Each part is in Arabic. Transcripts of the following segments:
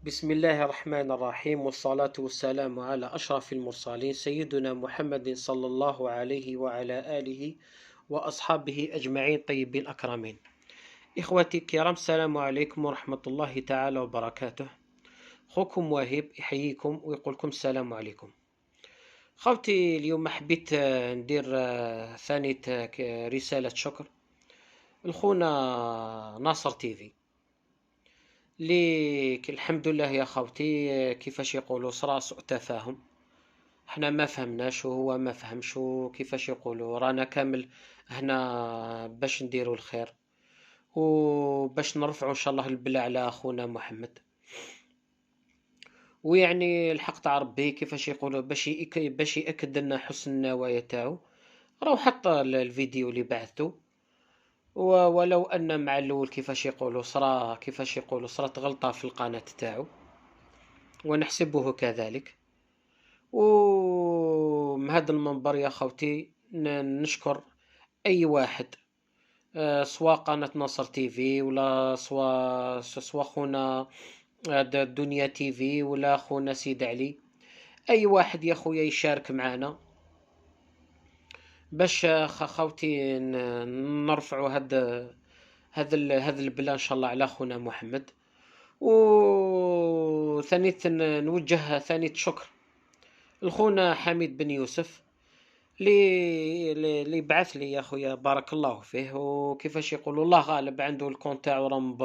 بسم الله الرحمن الرحيم، والصلاة والسلام على أشرف المرسلين سيدنا محمد صلى الله عليه وعلى آله وأصحابه أجمعين طيبين أكرمين. إخوتي الكرام، السلام عليكم ورحمة الله تعالى وبركاته. خوكم واهب يحييكم ويقولكم السلام عليكم. خوتي اليوم حبيت ندير ثانية رسالة شكر لخونا ناصر تيفي ليك. الحمد لله يا خوتي، كيفاش يقولوا صرا سوء تفاهم، احنا ما فهمناش وهو ما فهمش، وكيفاش يقولوا رانا كامل هنا باش نديروا الخير وباش نرفعوا ان شاء الله البلاء على اخونا محمد. ويعني الحق تاع ربي كيفاش يقولوا باش ياكد لنا حسن النوايا تاعو، راهو حط الفيديو اللي بعثته. ولو ان مع الاول كيفاش يقولوا صرات غلطة في القناة تاعو، ونحسبه كذلك. ومن هذا المنبر يا خوتي نشكر اي واحد، سواء قناة ناصر تيفي ولا سواء خونا دنيا تيفي ولا خونا سيد علي، اي واحد يا خويا يشارك معنا باش خوتي نرفعوا هذا البلا ان شاء الله على خونا محمد. وثانية نوجه ثانية شكر لخونا حميد بن يوسف اللي بعث لي يا خويا، بارك الله فيه. وكيفاش يقولوا الله غالب، عنده الكونت تاعو راه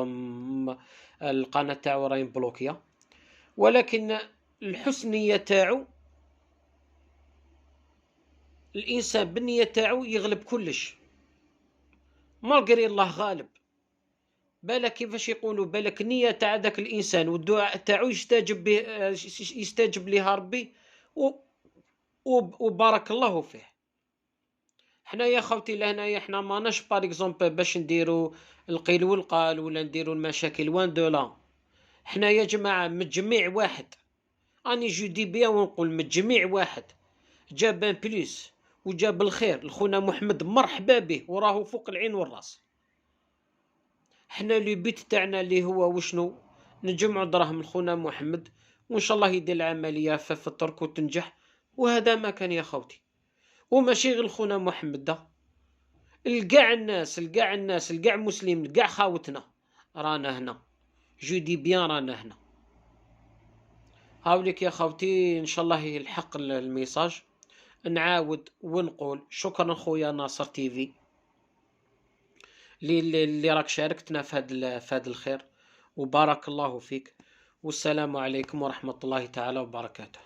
القناة تاعو راهي مبلوكية، ولكن الحسنية تاعو، الانسان بالنية تاعو يغلب كلش، مالقري الله غالب. بالك كيفاش يقولوا، بالك النية تاع ذاك الانسان والدعاء تاعو يستجب لها ربي، وبارك الله فيه. حنا يا خوتي لهنايا حنا ماناش بار اكزومبل باش نديرو القيل والقال ولا نديرو المشاكل وان دو لا. حنا يا جماعة متجميع واحد، اني جو دي بيا ونقول متجميع واحد جاب ان بليس وجاب الخير لخونا محمد، مرحبا به وراه فوق العين والراس. حنا لي بيت تاعنا اللي هو وشنو، نجمعوا دراهم لخونا محمد، وان شاء الله يدير العملية في الترك وتنجح. وهذا ما كان يا خوتي، وماشي غير خونا محمد ده، القاع الناس القاع مسلم القاع خاوتنا رانا هنا، جو دي بيان رانا هنا. هاوليك يا خوتي ان شاء الله يلحق الميساج. نعاود ونقول شكرا خويا ناصر تيفي اللي راك شاركتنا في هذا الخير، وبارك الله فيك. والسلام عليكم ورحمة الله تعالى وبركاته.